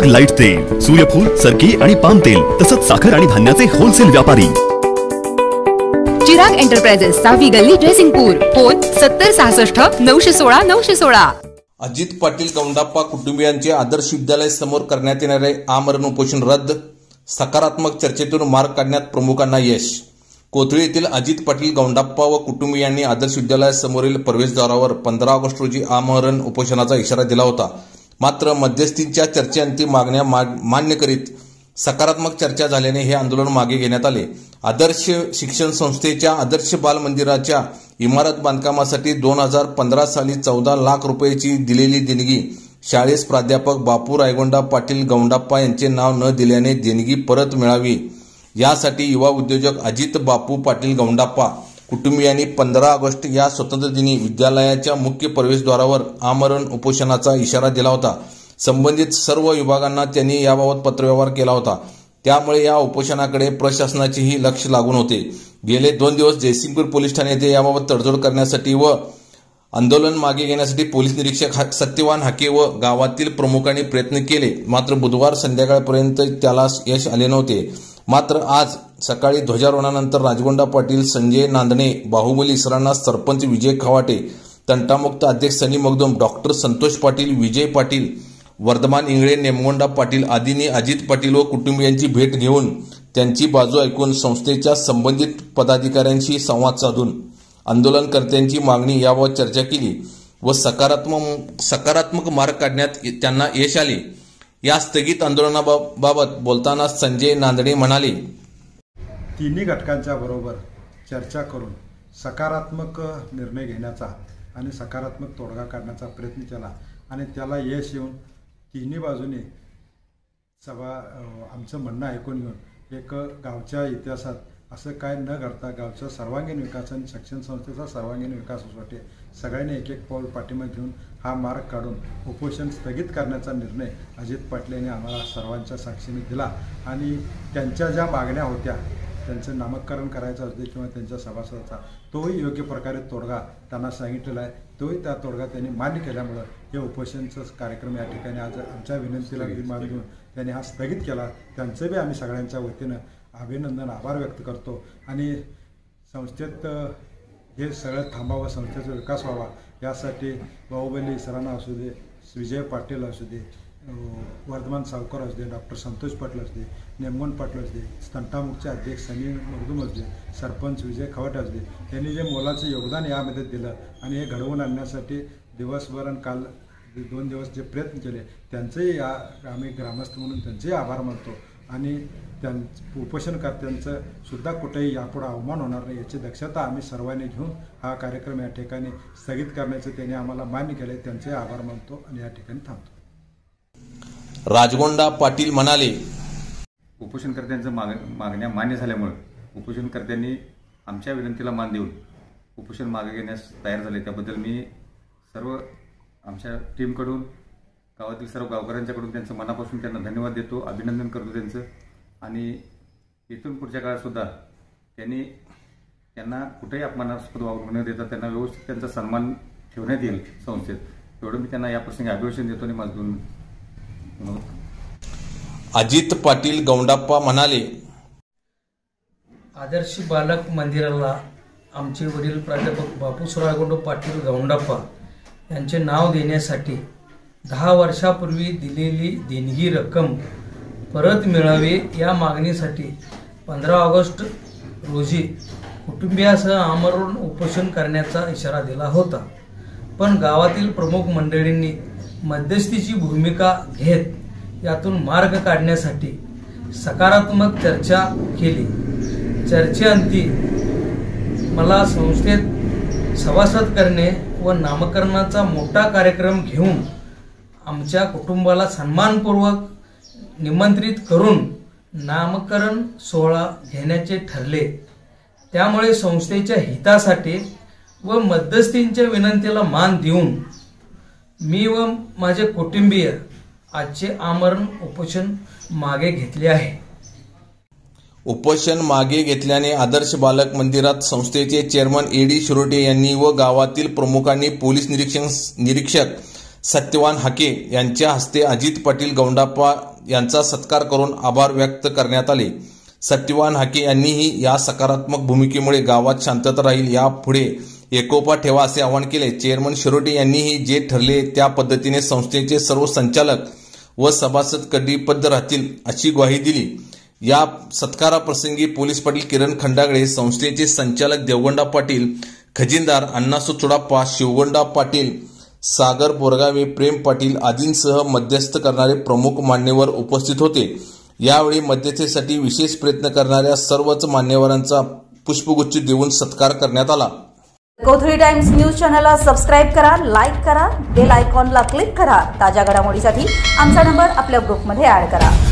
Chirag light तेल, सूर्यफूल, सरकी आणि पाम तेल तसंच साखर आणि धान्याचे होलसेल व्यापारी। चिराग एंटरप्राइजेस, 6वी गल्ली, ड्रेसिंगपूर। फोन 7066 916 916। अजित पाटील गौंडाप्पा कुटुंबियांचे आदर्श विद्यालय समोर करण्यात येणारे आमरण उपोषण रद्द, सकारात्मक चर्चेतून मार्ग काढण्यात प्रमुखांना यश। कोथळी येथील अजित पाटील गौंडाप्पा व कुटुंबियांनी आदर्श विद्यालयासमोरील प्रवेशद्वारावर 15 ऑगस्ट रोजी आमरण उपोषणाचा इशारा दिला होता। मात्र मध्यस्थींच्या चर्चेअंती मागण्या मान्य करीत सकारात्मक चर्चा झाल्याने हे आंदोलन मागे घेण्यात आले। आदर्श शिक्षण संस्थेच्या आदर्श बाल मंदिराच्या इमारत बांधकामासाठी 2015 साली 14 लाख रुपयाची दिलेली देणगी शाळेस प्राध्यापक बापू रायगोंडा पाटील गौंडाप्पा यांचे नाव न दिल्याने देणगी परत मिळावी यासाठी युवा उद्योजक अजित बापू पाटील गौंडाप्पा कुटुंबियांनी 15 ऑगस्ट या स्वतंत्र दिनी विद्यालयाच्या मुख्य प्रवेशद्वारावर आमरण उपोषणाचा इशारा दिला होता। संबंधित सर्व विभागांना त्यांनी याबाबत पत्रव्यवहार केला होता। त्यामुळे या उपोषणाकडे प्रशासनाचेही लक्ष लागून होते। गेले 2 दिवस जयसिंगपूर पोलीस ठाणे येथे याबाबत तडजोड करण्यासाठी व आंदोलन मागे घेण्यासाठी पोलीस निरीक्षक सत्यवान हाके व गावातील प्रमुखांनी प्रयत्न केले, मात्र बुधवार संध्याकाळपर्यंत त्याला यश आले नव्हते। मात्र आज सकाळी ध्वजारोहणानंतर राजगोंडा पाटील, संजय नांदणे, बाहुबली सरांना सरपंच विजय खवाटे, तंटामुक्त अध्यक्ष सनी मगदूम, डॉक्टर संतोष पाटील, विजय पाटील, वर्धमान इंगळे, नेमगोंडा पाटील आदींनी अजित पाटील व कुटुंबियांची भेट घेऊन त्यांची बाजू ऐकून संस्थेच्या संबंधित पदाधिकाऱ्यांशी संवाद साधून आंदोलनकर्त्यांची मागणी याबाबत चर्चा केली व सकारात्मक मार्ग काढण्यात त्यांना यश आले। या स्थगित आंदोलनाबाबत बोलताना संजय नांदणे म्हणाले, तिन्ही घटकांच्या बरोबर चर्चा करून सकारात्मक निर्णय घेण्याचा आणि सकारात्मक तोडगा काढण्याचा प्रयत्न केला आणि त्याला यश येऊन तिन्ही बाजूने आमचं म्हणणं ऐकून घेऊन एक गावच्या इतिहासात असं काय न घडता गावचा सर्वांगीण विकास आणि शिक्षण संस्थेचा सर्वांगीण विकासासाठी सगळ्यांनी एक एक पाऊल पाठीमागे घेऊन हा मार्ग काढून उपोषण स्थगित करण्याचा निर्णय अजित पाटील यांनी आम्हाला सर्वांच्या साक्षीने दिला आणि त्यांच्या ज्या मागण्या होत्या त्यांचं नामकरण करायचं असते किंवा त्यांच्या सभासदाचा तोही योग्य प्रकारे तोडगा त्यांना सांगितलेला आहे। तोही त्या तोडगा त्यांनी मान्य केल्यामुळं हे उपोषणचा कार्यक्रम या ठिकाणी आज आमच्या विनंतीला मान घेऊन त्यांनी हा स्थगित केला। त्यांचे बी आम्ही सगळ्यांच्या वतीनं अभिनंदन आभार व्यक्त करतो आणि संस्थेत हे सगळं थांबावं, संस्थेचा विकास व्हावा यासाठी बाहुबली सरांना असू दे, विजय पाटील असू दे, वर्धमान सावकर असू दे, डॉक्टर संतोष पाटील असू दे, नेमगोंड पाटील असू दे, तंटामुक्तचे अध्यक्ष सनी मगदूम असू दे, सरपंच विजय खवाटे असू दे, त्यांनी जे मोलाचं योगदान यामध्ये दिलं आणि हे घडवून आणण्यासाठी दिवसभर आणि काल 2 दिवस जे प्रयत्न केले त्यांचेही आम्ही ग्रामस्थ म्हणून त्यांचेही आभार मानतो आणि उपोषणकर्त्यांचं सुद्धा कुठेही यापुढे अवमान होणार नाही याची दक्षता आम्ही सर्वांनी घेऊन हा कार्यक्रम या ठिकाणी स्थगित करण्याचे त्यांनी आम्हाला मान्य केले, त्यांचे आभार मानतो आणि या ठिकाणी थांबतो। राजगोंडा पाटील म्हणाले, उपोषणकर्त्यांच्या मागण्या मान्य झाल्यामुळे उपोषणकर्त्यांनी आमच्या विनंतीला मान देऊन उपोषण मागे घेण्यास तयार झाले। त्याबद्दल मी सर्व आमच्या टीमकडून गावातील सर्व गावकऱ्यांच्याकडून त्यांचं मनापासून त्यांना धन्यवाद देतो, अभिनंदन करतो त्यांचं आणि इथून पुढच्या काळात सुद्धा त्यांना कुठेही अपमानास्पद वागणूक न देता त्यांना व्यवस्थित त्यांचा सन्मान ठेवण्यात येईल संस्थेत, एवढं मी त्यांना या प्रसंगी अभिवादन देतो आणि माझं अजित पाटील गौंडाप्पा म्हणाले, आदर्श बालक मंदिराला आमचे वडील प्राध्यापक बापू रायगोंडा पाटील गौंडाप्पा यांचे नाव देण्यासाठी 10 वर्षापूर्वी दिलेली देणगी रक्कम परत मिळावी या मागणीसाठी 15 ऑगस्ट रोजी कुटुंबियासह आमरण उपोषण करण्याचा इशारा दिला होता। पण गावातील प्रमुख मंडळींनी मध्यस्थीची भूमिका घेत यातून मार्ग काढण्यासाठी सकारात्मक चर्चा केली। चर्चेअंती मला संस्थेत सभासद करणे व नामकरणाचा मोठा कार्यक्रम घेऊन आमच्या कुटुंबाला सन्मानपूर्वक निमंत्रित करून नामकरण सोहळा घेण्याचे ठरले। त्यामुळे संस्थेच्या हितासाठी व मध्यस्थींच्या विनंतीला मान देऊन मी व माझे कुटुंबीय आजचे आमरण उपोषण मागे घेतले आहे। उपोषण मागे घेतल्याने आदर्श बालक मंदिरात संस्थेचे चेअरमन एडी शिरोटे यांनी व गावातील प्रमुखांनी पोलीस निरीक्षक सत्यवान हाके यांच्या हस्ते अजित पाटील गौंडाप्पा यांचा सत्कार करून आभार व्यक्त करण्यात आले. सत्यवान हाके यांनीही या सकारात्मक भूमिकेमुळे गावात शांतता राहील, यापुढे एकोपा ठेवा असे आवाहन केले. चेअरमन शिरोटे यांनीही जे ठरले त्या पद्धतीने संस्थेचे सर्व संचालक व सभासद कटिबद्ध राहतील अशी ग्वाही दिली. या सत्काराप्रसंगी पोलीस पाटील किरण खंडागळे, संस्थेचे संचालक देवगोंडा पाटील, खजिनदार अण्णासू चुडाप्पा, शिवगोंडा पाटील, सागर बोरगावे, प्रेम पाटील आदींसह मध्यस्थ करणारे प्रमुख मान्यवर उपस्थित होते. यावेळी मध्यस्थीसाठी विशेष प्रयत्न करणाऱ्या सर्वच मान्यवरांचा पुष्पगुच्छ देऊन सत्कार करण्यात आला. कोथळी टाइम्स न्यूज चॅनलला सबस्क्राईब करा, लाईक करा, बेल आयकॉनला क्लिक करा. ताज्या घडामोडीसाठी आमचा नंबर आपल्या ग्रुपमध्ये ऍड करा.